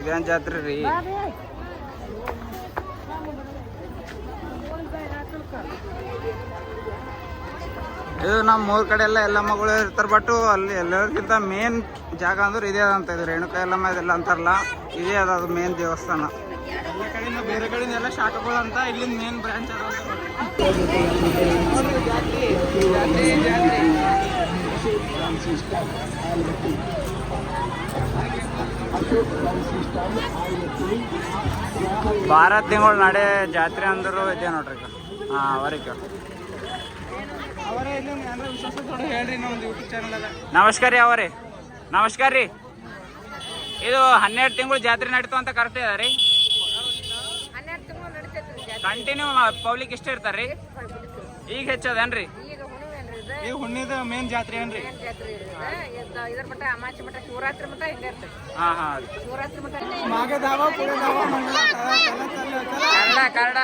ಇದೇನ್ ಜಾತ್ರೆ ರೀ? ಇದು ನಮ್ಮ ಊರ್ ಕಡೆ ಎಲ್ಲ ಎಲ್ಲಮ್ಮಗಳು ಇರ್ತಾರ. ಬಟ್ ಅಲ್ಲಿ ಎಲ್ಲರಿಗಿಂತ ಮೇನ್ ಜಾಗ ಅಂದ್ರೆ ಇದೇ ಅಂತ. ಇದು ರೇಣುಕಾ ಎಲ್ಲಮ್ಮ ಇದೆಲ್ಲ ಅಂತಾರಲ್ಲ, ಇದೇ ಅದು ಮೇನ್ ದೇವಸ್ಥಾನ. ಎಲ್ಲ ಕಡೆಯಿಂದ ಬೇರೆ ಕಡೆಯಿಂದ ಎಲ್ಲ ಶಾಖಗಳು ಅಂತ ಇಲ್ಲಿಂದ ಮೇನ್ ಬ್ರಾಂಚ್ ಅದ. ಭಾರತ್ ತಿಂಗಳು ನಡೆ ಜಾತ್ರೆ ಅಂದರು ಇದೆ ನೋಡ್ರಿ. ಅವರಿಗೆ ನಮಸ್ಕಾರ ರೀ ಅವರೇ. ನಮಸ್ಕಾರ ರೀ. ಇದು 12 ತಿಂಗಳು ಜಾತ್ರೆ ನಡೀತು ಅಂತ ಕರೆಕ್ಟ್ ಇದೆ ರೀ? ಕಂಟಿನ್ಯೂ ಪಬ್ಲಿಕ್ ಇಷ್ಟ ಇರ್ತಾರ್ರಿ? ಈಗ ಹೆಚ್ಚದೇನ್ರಿ? ಈಗ ಹುಣ್ಣಿದ ಮೇನ್ ಜಾತ್ರೆ ಏನ್ರಿ? ಕನ್ನಡ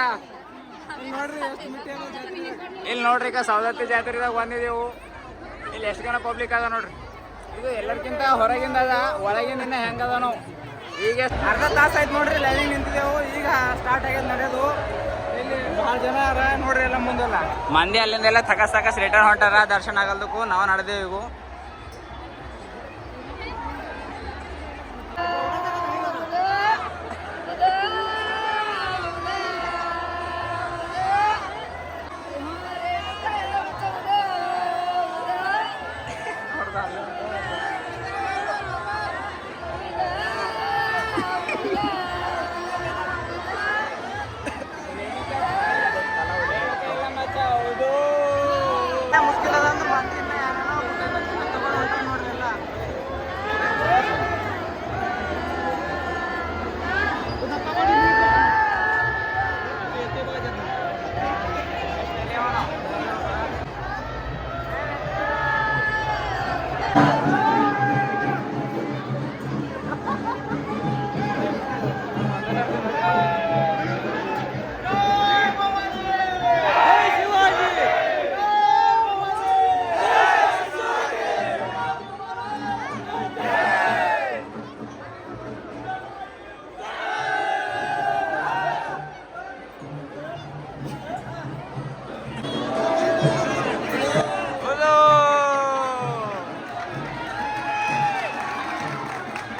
ಇಲ್ಲಿ ನೋಡ್ರಿ. ಈಗ ಸವದತ್ತಿ ಜಾತ್ರೆದಾಗ ಬಂದಿದೆವು. ಇಲ್ಲಿ ಎಷ್ಟು ಜನ ಪಬ್ಲಿಕ್ ಅದ ನೋಡ್ರಿ. ಇದು ಎಲ್ಲರಿಗಿಂತ ಹೊರಗಿಂದ ಅದ, ಒಳಗಿಂದ ಹೆಂಗದ ನಾವು. ಈಗ ಅರ್ಧ ತಾಸು ಆಯ್ತು ನೋಡ್ರಿ ಲೈನಿಗೆ ನಿಂತಿದ್ದೆವು. ಈಗ ಸ್ಟಾರ್ಟ್ ಆಗ್ಯದ ನಡೆಯೋದು. ಇಲ್ಲಿ ಭಾಳ ಜನ ಅರ ನೋಡ್ರಿ. ಎಲ್ಲ ಮುಂದೆಲ್ಲ ಮಂದಿ ಅಲ್ಲಿಂದೆಲ್ಲ ತಕಸ್ ರಿಟರ್ನ್ ಹೊಂಟಾರ. ದರ್ಶನ ಆಗಲ್ದಕ್ಕೂ ನಾವು ನಡೆದೇವು.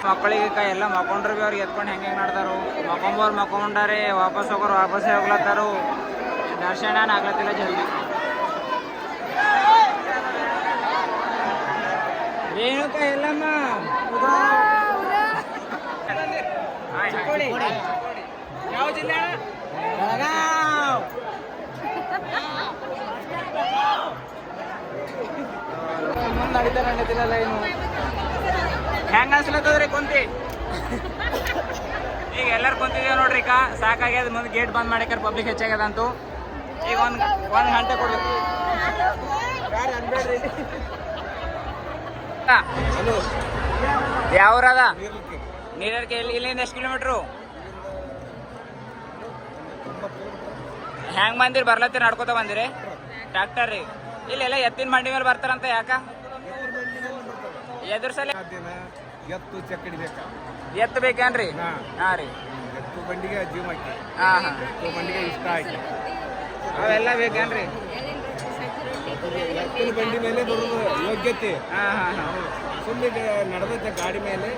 ಈಗ ಮಕ್ಕಳಿಗೆ ಎಲ್ಲ ಮಕ್ಕೊಂಡ್ರಿ ಭೀ ಅವ್ರಿಗೆ ಎತ್ಕೊಂಡು ಹೆಂಗೆ ನಡ್ದಾರು. ಮಕ್ಕೊಂಬೋರು ಮಕ್ಕೊಂಡಾರೆ, ವಾಪಸ್ ಹೋಗೋರು ವಾಪಸ್ಸೇ ಹೋಗ್ಲತ್ತಾರು. ದರ್ಶನ ಆಗ್ಲತ್ತಿಲ್ಲ ಜಲ್ದಿ. ರೇಣುಕಾ ಎಲ್ಲಮ್ಮ ಯಾವ ಜಿಲ್ಲೆ? ಬೆಳಗಾವ್. ಮುಂದೆ ನಡೀತಿಲ್ಲ ಇನ್ನು. ಹೆಂಗ ಅನ್ಸ್ಲತ್ತದ್ರಿ ಕುಂತಿ? ಈಗ ಎಲ್ಲರೂ ಕುಂತಿದ್ದೇವೆ ನೋಡ್ರಿ. ಈಗ ಸಾಕಾಗ್ಯದ. ಮುಂದೆ ಗೇಟ್ ಬಂದ್ ಮಾಡ್ಯಾರ. ಪಬ್ಲಿಕ್ ಹೆಚ್ಚಾಗ್ಯದ ಅಂತೂ. ಈಗ ಒಂದು ಗಂಟೆ ಕೊಡ್ಬೇಕು. ಯಾವ್ರದ ನೀರಕ್ಕೆ? ಇಲ್ಲಿಂದ ಎಷ್ಟು ಕಿಲೋಮೀಟ್ರು? ಹೆಂಗ್ ಬಂದಿರಿ? ಬರ್ಲತ್ತೀರಿ? ನಡ್ಕೋತ ಬಂದಿರಿ? ಟ್ರ್ಯಾಕ್ಟರ್ ರೀ? ಇಲ್ಲೆಲ್ಲ ಎತ್ತಿನ ಮಂಡಿ ಮೇಲೆ ಬರ್ತಾರಂತ. ಯಾಕ? ಎದುರು ಸಲ ಎತ್ತು ಚಕ್ಕಡಿ ಬೇಕಾ? ಎತ್ತು ಬೇಕೇನ್ರಿ? ಹಾ ರೀ. ಎತ್ತು ಬಂಡಿಗೆ ಜೀವ ಹಾಕಿ. ಎತ್ತು ಬಂಡಿಗೆ ಇಷ್ಟ ಹಾಕಿ ಅವೆಲ್ಲ ಬೇಕೇನ್ರಿ? ಎತ್ತಿನ ಬಂಡಿ ಮೇಲೆ ಬರೋದು ಯೋಗ್ಯತೆ. ಸುಮ್ಮನೆ ನಡೆದೈತೆ ಗಾಡಿ ಮೇಲೆ.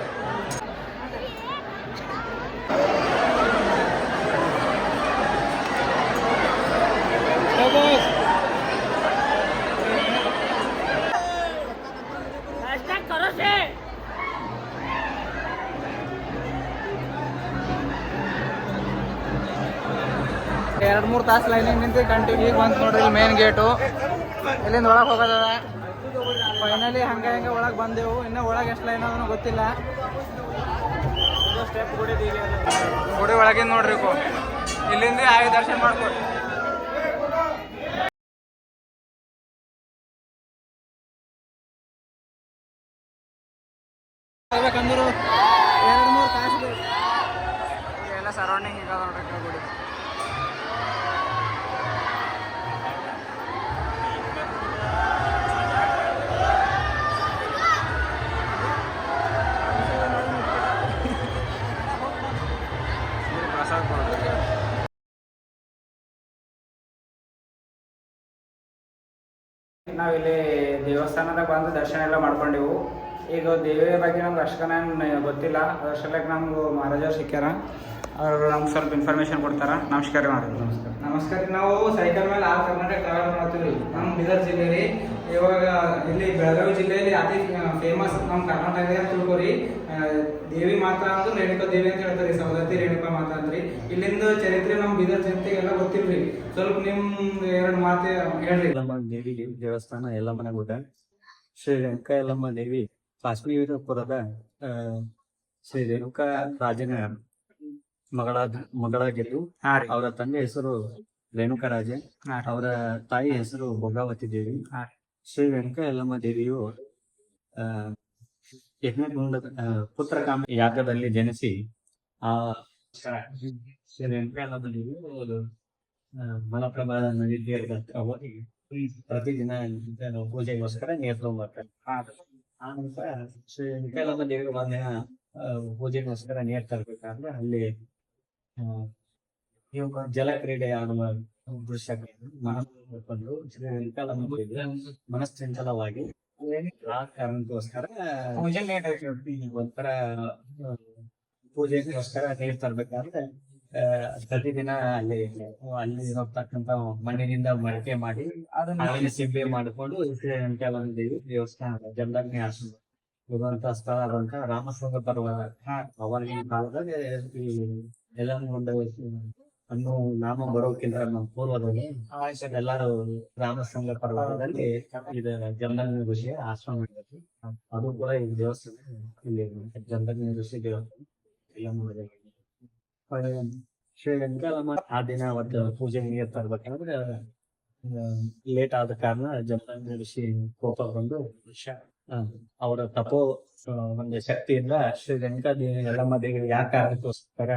ಎರಡು ಮೂರು ತಾಸು ಲೈನಿಗೆ ನಿಂತು ಕಂಟಿನ್ಯೂ. ಈಗ ಬಂತು ನೋಡ್ರಿ ಮೇನ್ ಗೇಟು. ಇಲ್ಲಿಂದ ಒಳಗೆ ಹೋಗೋದದ. ಫೈನಲಿ ಹಂಗೆ ಒಳಗೆ ಬಂದೆವು. ಇನ್ನೂ ಒಳಗೆ ಎಷ್ಟು ಲೈನ್ ಅದನ್ನು ಗೊತ್ತಿಲ್ಲ. ಸ್ಟೆಪ್ ಗುಡಿ ಒಳಗಿಂದ ನೋಡ್ರಿ. ಇಲ್ಲಿಂದ ಆಗಿ ದರ್ಶನ ಮಾಡ್ಕೊಡಿ. ಬೇಕಂದ್ರು 2-3 ತಾಸು ಬೇಕು. ಎಲ್ಲ ಸರೌಂಡಿಂಗ್ ಈಗ ನೋಡ್ರಿ ಗುಡಿ. ನಾವಿಲ್ಲಿ ದೇವಸ್ಥಾನದಾಗ ಬಂದು ದರ್ಶನ ಎಲ್ಲ ಮಾಡ್ಕೊಂಡೆವು. ಈಗ ದೇವಿಯ ಬಗ್ಗೆ ನಮ್ಗೆ ಅಷ್ಟೇನು ಗೊತ್ತಿಲ್ಲ, ಅದ್ರ ಸಲಕ್ಕೆ ನಮ್ಗೆ ಮಹಾರಾಜರು ಸಿಕ್ಕ್ಯಾರ. ಅವರು ನಮ್ಗೆ ಸ್ವಲ್ಪ ಇನ್ಫಾರ್ಮೇಷನ್ ಕೊಡ್ತಾರ. ನಮಸ್ಕಾರ ರೀ ಮಹಾರಾಜ್. ನಮಸ್ಕಾರ. ನಾವು ಸೈಕಲ್ ಮೇಲೆ ಆಲ್ ಕರ್ನಾಟಕ ಟ್ರಾವೆಲ್ ಮಾಡ್ತೀವಿ ರೀ. ನಮ್ಮ ಬೀದರ್ ಜಿಲ್ಲೆ ರೀ. ಇವಾಗ ಇಲ್ಲಿ ಬೆಳಗಾವಿ ಜಿಲ್ಲೆಯಲ್ಲಿ ಅತಿ ಫೇಮಸ್ ನಮ್ಮ ಕರ್ನಾಟಕದಾಗ ತಿಳ್ಕೊರಿ ದೇವಿ ಮಾತಾ ಅಂದ್ರೆ ರೇಣುಕಾ ದೇವಿ ಅಂತ ಹೇಳ್ತಾರೆ, ಸವದತ್ತಿ ರೇಣುಕಾ ಮಾತಾ ಅಂತ್ರಿ. ಇಲ್ಲಿಂದ ಚರಿತ್ರೆ ನಮ್ಮ ಬೀದರ್ ಜನತೆಗೆಲ್ಲ ಗೊತ್ತಿಲ್ರಿ. ಸ್ವಲ್ಪ ನಿಮ್ ಎರಡು ಮಾತು ಹೇಳ್ರಿ. ಯಲ್ಲಮ್ಮ ದೇವಿ ದೇವಸ್ಥಾನ ಯಲ್ಲಮ್ಮನ ಗುಡ್ಡ. ಶ್ರೀ ರೇಣುಕಾ ಯಲ್ಲಮ್ಮ ದೇವಿ ಕಾಶ್ಮೀರಪುರದ ಶ್ರೀ ರೇಣುಕಾ ರಾಜನ ಮಗಳಾಗಿದ್ದು, ಅವರ ತಂದೆ ಹೆಸರು ರೇಣುಕಾ ರಾಜ, ಅವರ ತಾಯಿ ಹೆಸರು ಭೋಗಾವತಿ ದೇವಿ. ಶ್ರೀ ರೇಣುಕಾ ಯಲ್ಲಮ್ಮ ದೇವಿಯು ಯಜ್ಞಗುಂಡ ಪುತ್ರಕಾಮ ಯಾಗದಲ್ಲಿ ಜನಿಸಿ ಆ ಶ್ರೀ ರೇಣುಕಾ ಯಲ್ಲಮ್ಮ ದೇವಿಯು ಮಲಪ್ರಭಾ ನದಿ ತೀರದ ಹತ್ರ ಹೋಗಿ ಪ್ರತಿದಿನ ಪೂಜೆಗೋಸ್ಕರ ನೀರು ತಗೊಂಡ್ಬರ್ತಾರೆ. ಆ ನಂತರ ಶ್ರೀ ರೇಣುಕಾ ಯಲ್ಲಮ್ಮ ದೇವಿಗೆ ಒಂದಿನ ಪೂಜೆಗೋಸ್ಕರ ನೀರು ತರಬೇಕಾದ್ರೆ ಅಲ್ಲಿ ಜಲ ಕ್ರೀಡೆ ಆಡುವ ದೃಶ್ಯಗಳು ಶ್ರೀ ರೇಣುಕಾ ಯಲ್ಲಮ್ಮ ದೇವಿ ಮನಸ್ಸಂಚಲವಾಗಿ ಆ ಕಾರಣಕ್ಕೋಸ್ಕರ ಒಂಥರ ಪೂಜೆಗೋಸ್ಕರ ನೀರು ತರ್ಬೇಕಾದ್ರೆ ಪ್ರತಿದಿನ ಅಲ್ಲಿ ಹೋಗ್ತಕ್ಕಂತ ಮಣ್ಣಿನಿಂದ ಮಡಿಕೆ ಮಾಡಿ ಅದನ್ನ ಸಿಬ್ಬೆ ಮಾಡಿಕೊಂಡು ಶ್ರೀ ರೇಣುಕಾ ಯಲ್ಲಮ್ಮ ದೇವಿ ದೇವಸ್ಥಾನ ಜಮದಗ್ನಿ ಆಶ್ರಮ ಇರುವಂತ ಸ್ಥಳ ಆದಂತ ರಾಮಶೃಂಗ ಪರ್ವತ. ಅವಾಗಿನ ಕಾಲದಲ್ಲಿ ಈ ಯಲ್ಲಮ್ಮಗೊಂಡ ಅನ್ನೋ ನಾಮ ಬರೋಕ್ಕಿಂತ ಪೂರ್ವದಲ್ಲಿ ಎಲ್ಲಾರು ರಾಮಶೃಂಗ ಪರ್ವತದಲ್ಲಿ ಇದು ಜಮದಗ್ನಿ ಋಷಿಯ ಆಶ್ರಮ ಇರ್ತೈತಿ. ಅದು ಕೂಡ ಈ ದೇವಸ್ಥಾನ ಇಲ್ಲಿ ಜಮದಗ್ನಿ ಋಷಿ ದೇವಸ್ಥಾನ ಯಲ್ಲಮ್ಮ. ಶ್ರೀ ರೇಣುಕಾ ಯಲ್ಲಮ್ಮ ಆ ದಿನ ಅವತ್ತು ಪೂಜೆ ನೀರು ತರ್ಬೇಕಂದ್ರೆ ಲೇಟ್ ಆದ ಕಾರಣ ಜಮದಗ್ನಿ ಋಷಿ ಕೋಪ ಬಂದು ಅವರ ತಪೋ ಒಂದು ಶಕ್ತಿಯಿಂದ ಶ್ರೀ ರೇಣುಕಾ ಯಲ್ಲಮ್ಮ ದೇವಿ ಯಾವ ಕಾರಣಕ್ಕೋಸ್ಕರ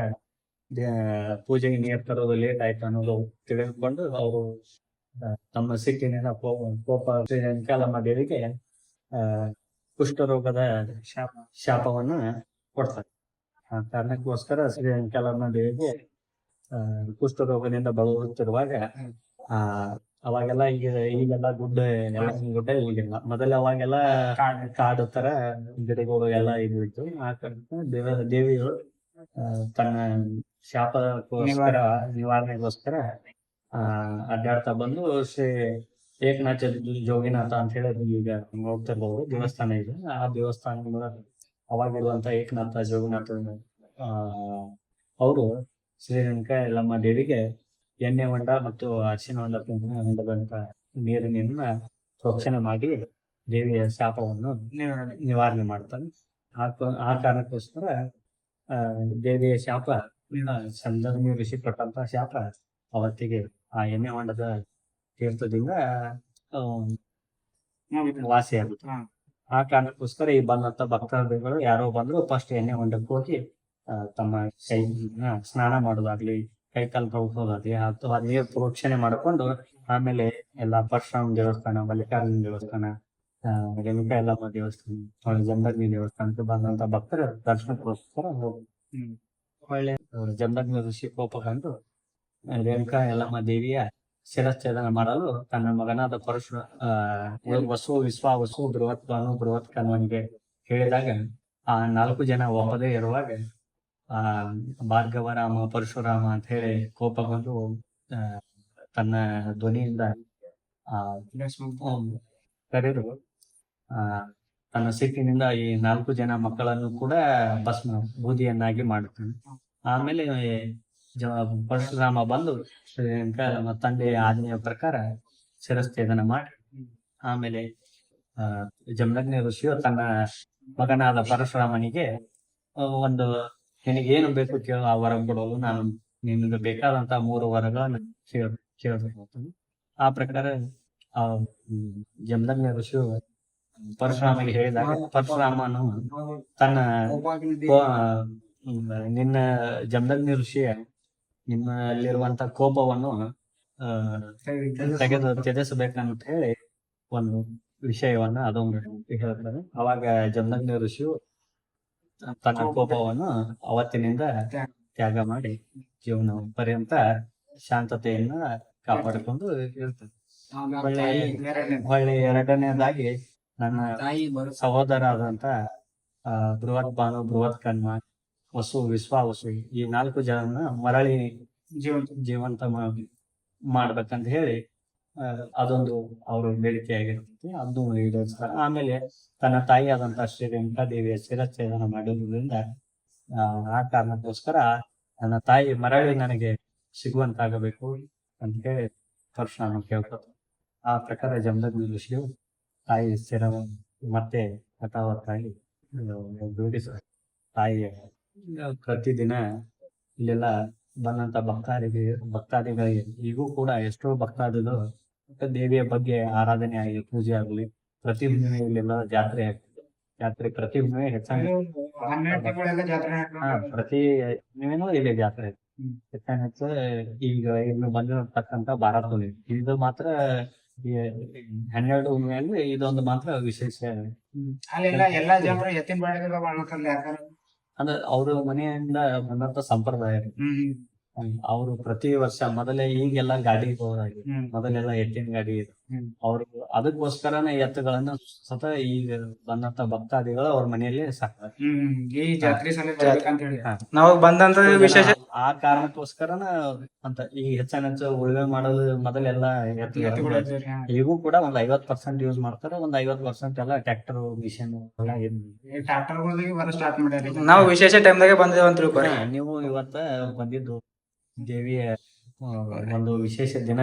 ಪೂಜೆಗೆ ನೀರು ತರೋದು ಲೇಟ್ ಆಯ್ತು ಅನ್ನೋದು ತಿಳಿದುಕೊಂಡು ಅವರು ತಮ್ಮ ಸಿಟ್ಟಿನಿಂದ ಕೋಪ ಶ್ರೀ ರೇಣುಕಾ ಯಲ್ಲಮ್ಮ ದೇವಿಗೆ ಕುಷ್ಠರೋಗದ ಶಾಪವನ್ನ ಕೊಡ್ತಾರೆ. ಆ ಕಾರಣಕ್ಕೋಸ್ಕರ ಶ್ರೀ ರೇಣುಕಾ ಯಲ್ಲಮ್ಮ ದೇವಿಗೆ ಕುಷ್ಠರೋಗದಿಂದ ಬಳಲುತ್ತಿರುವಾಗ ಅವಾಗೆಲ್ಲ ಈಗೆಲ್ಲ ಗುಡ್ಡ ಈಗಿಲ್ಲ. ಮೊದಲ ಅವಾಗೆಲ್ಲ ಕಾಡು ತರ ಗಿಡಗಳು ಎಲ್ಲ ಇದ್ವಿತ್ತು. ಆ ಕಾರಣ ದೇವಿಗಳು ತನ್ನ ಶಾಪಕ್ಕೋಸ್ಕರ ನಿವಾರಣೆಗೋಸ್ಕರ ಅಡ್ಡಾಡ್ತಾ ಬಂದು ಶ್ರೀ ಏಕನಾಥ ಜೋಗಿನಾಥ ಅಂತ ಹೇಳಿ ಈಗ ನೋಡ್ತಿರ್ಬೋದು ದೇವಸ್ಥಾನ ಇದೆ. ಆ ದೇವಸ್ಥಾನ ಅವಾಗಿರುವಂತ ಏಕನಾಥ ಜೋಗಿನಾಥ ಅವರು ಶ್ರೀ ರೇಣುಕಾ ಯಲ್ಲಮ್ಮ ದೇವಿಗೆ ಎಣ್ಣೆ ಹೊಂಡ ಮತ್ತು ಅರಿಶಿನ ಹೊಂಡದಂತ ನೀರಿನಿಂದ ಪ್ರೋಕ್ಷಣೆ ಮಾಡಿ ದೇವಿಯ ಶಾಪವನ್ನು ನಿವಾರಣೆ ಮಾಡ್ತಾನೆ. ಆ ಕಾರಣಕ್ಕೋಸ್ಕರ ದೇವಿಯ ಶಾಪ ಜಮದಗ್ನಿ ಋಷಿ ಕೊಟ್ಟಂತ ಶಾಪ ಅವತ್ತಿಗೆ ಆ ಎಣ್ಣೆ ಹೊಂಡದ ತೀರ್ಥದಿಂದ ವಾಸಿಯಾಗುತ್ತೆ. ಆ ಕಾರಣಕ್ಕೋಸ್ಕರ ಈ ಬಂದಂತ ಭಕ್ತಾದಿಗಳು ಯಾರೋ ಬಂದ್ರು ಫಸ್ಟ್ ಎಣ್ಣೆ ಹೊಂಡಕ್ಕೆ ಹೋಗಿ ತಮ್ಮ ಕೈ ಸ್ನಾನ ಮಾಡೋದಾಗ್ಲಿ, ಕೈ ಕಾಲು ತೊಳ್ಸೋದಾಗ್ಲಿ ಅಥವಾ ನೀರು ಪ್ರೋಕ್ಷಣೆ ಮಾಡ್ಕೊಂಡು ಆಮೇಲೆ ಎಲ್ಲಾ ಪರಶುರಾಮ ದೇವಸ್ಥಾನ, ಮಲ್ಲಿಕಾರ್ಜುನ ದೇವಸ್ಥಾನ, ರೇಣುಕಾ ಯಲ್ಲಮ್ಮ ದೇವಸ್ಥಾನ, ಜಮದಗ್ನಿ ದೇವಸ್ಥಾನಕ್ಕೆ ಬಂದಂತ ಭಕ್ತರು ದರ್ಶನಕ್ಕೋಸ್ಕರ ಒಳ್ಳೆ ಜಮದಗ್ನಿ ಋಷಿ ಕೋಪಗೊಂಡು ರೇಣುಕಾ ಯಲ್ಲಮ್ಮ ದೇವಿಯ ಶಿರಚ್ಛೇದನ ಮಾಡಲು ತನ್ನ ಮಗನಾದ ವಸು ಬೃಹತ್ ಕನ್ವನಿಗೆ ಹೇಳಿದಾಗ ಆ 4 ಜನ ಒಪ್ಪದೇ ಇರುವಾಗ ಭಾರ್ಗವರಾಮ ಪರಶುರಾಮ ಅಂತ ಹೇಳಿ ಕೋಪಗೊಂಡು ತನ್ನ ಧ್ವನಿಯಿಂದ ಕರೆದು ತನ್ನ ಸಿಟ್ಟಿನಿಂದ ಈ 4 ಜನ ಮಕ್ಕಳನ್ನು ಕೂಡ ಭಸ್ಮ ಬೂದಿಯನ್ನಾಗಿ ಮಾಡುತ್ತಾನೆ. ಆಮೇಲೆ ಪರಶುರಾಮ ಬಂದು ತಂದೆಯ ಆಜ್ಞೆಯ ಪ್ರಕಾರ ಶಿರಚ್ಛೇದನ ಮಾಡಿ ಆಮೇಲೆ ಜಮದಗ್ನಿ ಋಷಿಯು ತನ್ನ ಮಗನಾದ ಪರಶುರಾಮನಿಗೆ ಒಂದು ನಿನಗೇನು ಬೇಕು ಕೇಳು, ಆ ವರ ಕೊಡಲು ನಾನು ನಿನಗೆ ಬೇಕಾದಂತಹ 3 ವರಗಳನ್ನು ಕೇಳಬೇಕು. ಆ ಪ್ರಕಾರ ಜಮದಗ್ನಿ ಋಷಿಯು ಪರಶುರಾಮನಿಗೆ ಹೇಳಿದಾಗ ಪರಶುರಾಮನು ತನ್ನ ನಿನ್ನ ಜಮದಗ್ನಿ ಋಷಿಯ ನಿನ್ನಲ್ಲಿರುವಂತ ಕೋಪವನ್ನು ತ್ಯಜಿಸಬೇಕಂತ ಹೇಳಿ ಒಂದು ವಿಷಯವನ್ನ ಅದೊಂದು ಹೇಳ್ತಾರೆ. ಅವಾಗ ಜಮದಗ್ನಿ ಋಷಿಯು ತನ್ನ ಕೋಪವನ್ನು ಅವತ್ತಿನಿಂದ ತ್ಯಾಗ ಮಾಡಿ ಜೀವನ ಪರ್ಯಂತ ಶಾಂತತೆಯನ್ನ ಕಾಪಾಡಿಕೊಂಡು ಇರ್ತದೆ. ಹೊಳ್ಳಿ ಎರಡನೇದಾಗಿ ನನ್ನ ಸಹೋದರ ಆದಂತ ಬೃಹತ್ ಭಾನು, ಬೃಹತ್ ಕಣ್ಮ, ವಸು, ವಿಶ್ವಾವಸು ಈ 4 ಜನನ ಮರಳಿ ಜೀವಂತ ಮಾಡ್ಬೇಕಂತ ಹೇಳಿ ಅದೊಂದು ಅವ್ರ ಬೇಡಿಕೆ ಆಗಿರ್ತೈತಿ. ಅದನ್ನು ಈಡೇರಿಸ್ತಾರ. ಆಮೇಲೆ ತನ್ನ ತಾಯಿ ಆದಂತ ಶ್ರೀ ರೇಣುಕಾದೇವಿಯ ಶಿರಚ್ಛೇದನ ಮಾಡಿರೋದ್ರಿಂದ ಆ ಕಾರಣಕ್ಕೋಸ್ಕರ ನನ್ನ ತಾಯಿ ಮರಳಿ ನನಗೆ ಸಿಗುವಂತಾಗಬೇಕು ಅಂತ ಹೇಳಿ ಪರಶುರಾಮ ಕೇಳ್ಕೊತ ಆ ಪ್ರಕಾರ ಜಮದಗ್ನಿ ಋಷಿಯು ತಾಯಿ ಸ್ಥಿರ ಮತ್ತೆ ಯಥಾವತ್ತಾಗಿ ರೂಢಿಸ ತಾಯಿಯ ಪ್ರತಿದಿನ ಇಲ್ಲೆಲ್ಲ ಬಂದಂತ ಭಕ್ತಾದಿಗಳಿಗೆ ಈಗೂ ಕೂಡ ಎಷ್ಟೋ ಭಕ್ತಾದಿಗಳು ದೇವಿಯ ಬಗ್ಗೆ ಆರಾಧನೆ ಆಗಲಿ, ಪೂಜೆ ಆಗಲಿ, ಪ್ರತಿ ಹುಣ್ಣಿಮೆ ಇಲ್ಲೆಲ್ಲ ಜಾತ್ರೆ ಆಗ್ತದೆ. ಜಾತ್ರೆ ಪ್ರತಿ ಹುಣ್ಣಿಮೆ ಹೆಚ್ಚಾಗಿ ಪ್ರತಿ ಹುಣ್ಣಿಮೆನೂ ಇಲ್ಲಿ ಜಾತ್ರೆ ಹೆಚ್ಚು. ಈಗ ಇನ್ನು ಬಂದಿರತಕ್ಕಂತ ಭಾರತ ಇದು ಮಾತ್ರ 12 ಹುಣ್ಣಿಮೆಯಲ್ಲಿ ಇದೊಂದು ಮಾತ್ರ ವಿಶೇಷ. ಎಲ್ಲಾ ಜನರು ಎತ್ತಿನ ಅಂದ್ರೆ ಅವ್ರ ಮನೆಯಿಂದ ಬಂದಂತ ಸಂಪ್ರದಾಯ. ಅವರು ಪ್ರತಿ ವರ್ಷ ಮೊದಲೇ ಈಗೆಲ್ಲ ಗಾಡಿ ಮೊದಲೆಲ್ಲ ಎತ್ತಿನ ಗಾಡಿ ಇದೆ. ಅವ್ರು ಅದಕ್ಕೋಸ್ಕರನೇ ಎತ್ತುಗಳನ್ನ ಸತ ಈಗ ಬಂದಂತ ಭಕ್ತಾದಿಗಳು ಅವ್ರ ಮನೆಯಲ್ಲೇ ಸಾಕ್ತಾರೆ. ಈ ಜಾತ್ರೆ ನಾವು ಬಂದಂತ ವಿಶೇಷ ಆ ಕಾರಣಕ್ಕೋಸ್ಕರನ ಅಂತ ಈ ಹೆಚ್ಚು ಉಳುಮೆ ಮಾಡಲು ಮೊದಲೆಲ್ಲ ಎತ್ತುಗಳು ಈಗೂ ಕೂಡ ಒಂದ್ 50% ಯೂಸ್ ಮಾಡ್ತಾರೆ. ಒಂದ್ 50% ಎಲ್ಲ ಟ್ರ್ಯಾಕ್ಟರ್ ಮಿಷನ್ ನಾವು ವಿಶೇಷ ಟೈಮ್ದಾಗೆ ಬಂದಿದ್ದೇವೆ ಅಂತ ತಿಳ್ಕೊರಿ. ನೀವು ಇವತ್ತ ಬಂದಿದ್ದು ದೇವಿಯ ಒಂದು ವಿಶೇಷ ದಿನ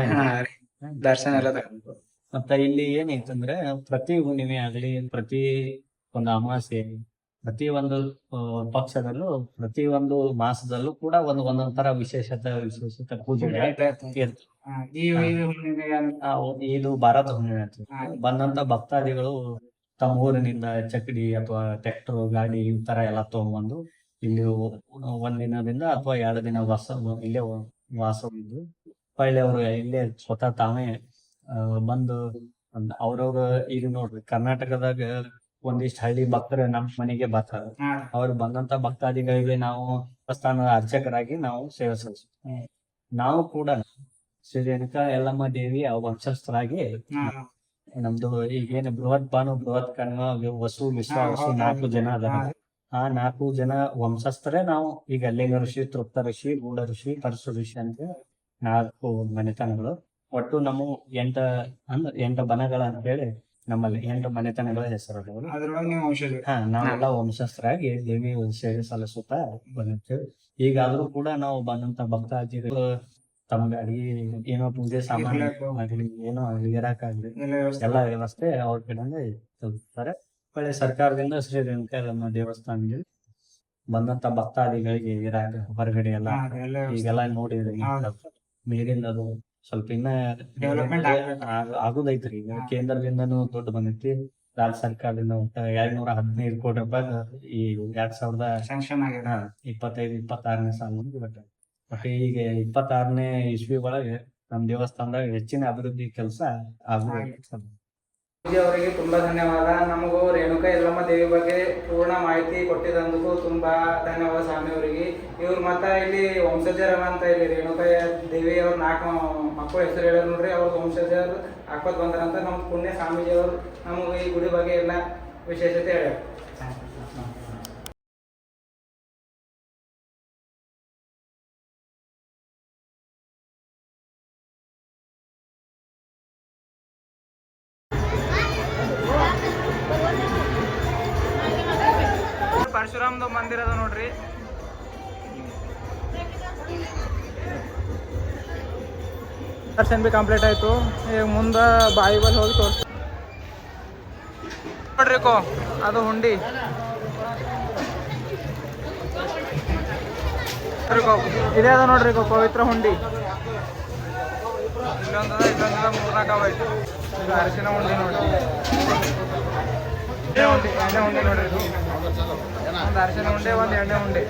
ದರ್ಶನ ಎಲ್ಲ. ಮತ್ತ ಇಲ್ಲಿ ಏನೈತಂದ್ರೆ ಪ್ರತಿ ಹುಣ್ಣಿಮೆ ಆಗ್ಲಿ, ಪ್ರತಿ ಒಂದು ಅಮಾವಾಸ್ಯೆ, ಪ್ರತಿ ಒಂದು ಪಕ್ಷದಲ್ಲೂ, ಪ್ರತಿ ಒಂದು ಮಾಸದಲ್ಲೂ ಕೂಡ ಒಂದೊಂದ್ ತರ ವಿಶೇಷತೆ ಪೂಜೆ ಇದು ಭಾರತ ಹುಣ್ಣಿಮೆ ಅಂತ. ಬಂದಂತ ಭಕ್ತಾದಿಗಳು ತಮ್ಮ ಊರಿನಿಂದ ಚಕಡಿ ಅಥವಾ ಟ್ರ್ಯಾಕ್ಟರ್ ಗಾಡಿ ಈ ತರ ಎಲ್ಲ ತಗೊಂಡ್ಬಂದು ಇಲ್ಲಿ 1 ದಿನದಿಂದ ಅಥವಾ 2 ದಿನ ಇಲ್ಲೇ ವಾಸವಿದ್ದು ಹೊಳ್ಳಿ ಅವರು ಇಲ್ಲೇ ಸ್ವತಃ ತಾವೇ ಬಂದು ಅವ್ರವ್ರ ಈಗ ನೋಡ್ರಿ ಕರ್ನಾಟಕದಾಗ ಒಂದಿಷ್ಟು ಹಳ್ಳಿ ಭಕ್ತರು ನಮ್ಮ ಮನೆಗೆ ಬರ್ತಾರೆ. ಅವ್ರು ಬಂದಂತ ಭಕ್ತಾದಿಗಳಿಗೆ ನಾವು ದೇವಸ್ಥಾನದ ಅರ್ಚಕರಾಗಿ ನಾವು ಸೇವೆ ಸಲ್ಲಿಸ್ತೀವಿ. ನಾವು ಕೂಡ ಶ್ರೀ ರೇಣುಕಾ ಯಲ್ಲಮ್ಮ ದೇವಿ ವಂಶಸ್ಥರಾಗಿ ನಮ್ದು ಈಗೇನು ಬೃಹತ್ ಭಾನು, ಬೃಹತ್ ಕಣ್ಮ, ವಸು, ವಿಶ್ವಾವಸು 4 ಜನ ಅದ. ಆ 4 ಜನ ವಂಶಸ್ಥರೇ ನಾವು. ಈಗ ಲಿಂಗ ಋಷಿ, ತೃಪ್ತ ಋಷಿ, ಗೂಢ ಋಷಿ, ಪರಶು ಋಷಿ ಅಂತ 4 ಮನೆತನಗಳು. ಒಟ್ಟು ನಮ್ಮ 8 ಬನಗಳ ಅಂತ ಹೇಳಿ ನಮ್ಮಲ್ಲಿ 8 ಮನೆತನಗಳ ಹೆಸರು. ನಾವೆಲ್ಲ ವಂಶಸ್ಥರಾಗಿ ದೇವಿ ಸೇವೆ ಸಲ್ಲಿಸುತ್ತಾ ಬಂದಿರ್ತೇವೆ. ಈಗಾದ್ರೂ ಕೂಡ ನಾವು ಬಂದಂತ ಭಕ್ತಾದಿಗಳು ತಮ್ಗೆ ಅಡಿಗೆ ಏನೋ ಪೂಜೆ ಸಾಮಾನು ಆಗ್ಲಿ, ಏನೋ ಇರಾಕಾಗ್ಲಿ ಎಲ್ಲ ವ್ಯವಸ್ಥೆ ಅವ್ರ ಕಡೆಯಿಂದ ತಲುಪಿಸ್ತಾರೆ. ಒಳ್ಳೆ ಸರ್ಕಾರದಿಂದ ಶ್ರೀ ರೇಣುಕಾ ಯಲ್ಲಮ್ಮ ದೇವಸ್ಥಾನದಲ್ಲಿ ಬಂದಂತ ಭಕ್ತಾದಿಗಳಿಗೆ ಇರಾಕ ಹೊರಗಡೆ ಎಲ್ಲ ಈಗೆಲ್ಲ ನೋಡಿದ್ರಿ ನೀರಿಂದ ಅದು ಸ್ವಲ್ಪ ಇನ್ನ ಡೆವಲಪ್ಮೆಂಟ್ ಆಗುದೈತ್ರಿ. ಈಗ ಕೇಂದ್ರದಿಂದನೂ ದುಡ್ಡು ಬಂದೈತಿ. ರಾಜ್ಯ ಸರ್ಕಾರದಿಂದ 215 ಕೋಟಿ ರೂಪಾಯಿ ಈ 2025-26ನೇ ಸಾಲಿನಲ್ಲಿ ಬಟ್ ಈಗ 26ನೇ ಇಸ್ವಿ ಒಳಗೆ ನಮ್ ದೇವಸ್ಥಾನದಾಗ ಹೆಚ್ಚಿನ ಅಭಿವೃದ್ಧಿ ಕೆಲಸ ಆಗುದೈತಿ. ಅವರಿಗೆ ತುಂಬಾ ಧನ್ಯವಾದ. ನಮಗೂ ರೇಣುಕಾ ಯಲ್ಲಮ್ಮ ದೇವಿ ಬಗ್ಗೆ ಪೂರ್ಣ ಮಾಹಿತಿ ಕೊಟ್ಟಿದ್ದಕ್ಕೂ ತುಂಬಾ ಧನ್ಯವಾದ ಸ್ವಾಮಿ ಅವರಿಗೆ. ಇವ್ರು ಮತ್ತ ಇಲ್ಲಿ ವಂಶಜರ ಅಂತ ಇಲ್ಲಿ ರೇಣುಕಾ ದೇವಿ ಅವ್ರ 4 ಮಕ್ಕಳು ಹೆಸರು ಹೇಳ್ಯಾರ ನೋಡ್ರಿ. ಅವ್ರ ವಂಶಜರು ಹಾಕೋದ್ ಬಂದಾರಂತ ನಮ್ಮ ಪುಣ್ಯ ಸ್ವಾಮೀಜಿ ಅವರು ನಮಗೆ ಈ ಗುಡಿ ಬಗ್ಗೆ ಎಲ್ಲ ವಿಶೇಷತೆ ಹೇಳ್ಯಾರ. ಪರಶುರಾಮದ ಮಂದಿರ ಅದ ನೋಡ್ರಿ. ದರ್ಶನ ಬಿ ಕಂಪ್ಲೀಟ್ ಆಯ್ತು. ಈಗ ಮುಂದೆ ಬಾಯಿ ಬಲ್ ಹೋಗಿ ತೋರಿಸ್ ನೋಡ್ರಿ ಅದು ಹುಂಡಿ ಇದೇ ಅದ ನೋಡ್ರಿ ಪವಿತ್ರ ಹುಂಡಿ. ಇಲ್ಲೊಂದದ 3-4 ಅವ ಐತಿ. ಇದು ಅರಿಶಿನ ಹುಂಡಿ ನೋಡ್ರಿ. ಎಣ್ಣೆ ಹುಂಡಿ ನೋಡ್ರಿ. ಒಂದು ಅರಿಶಿನ ಉಂಡೆ, ಒಂದು ಎಣ್ಣೆ ಉಂಡೆ.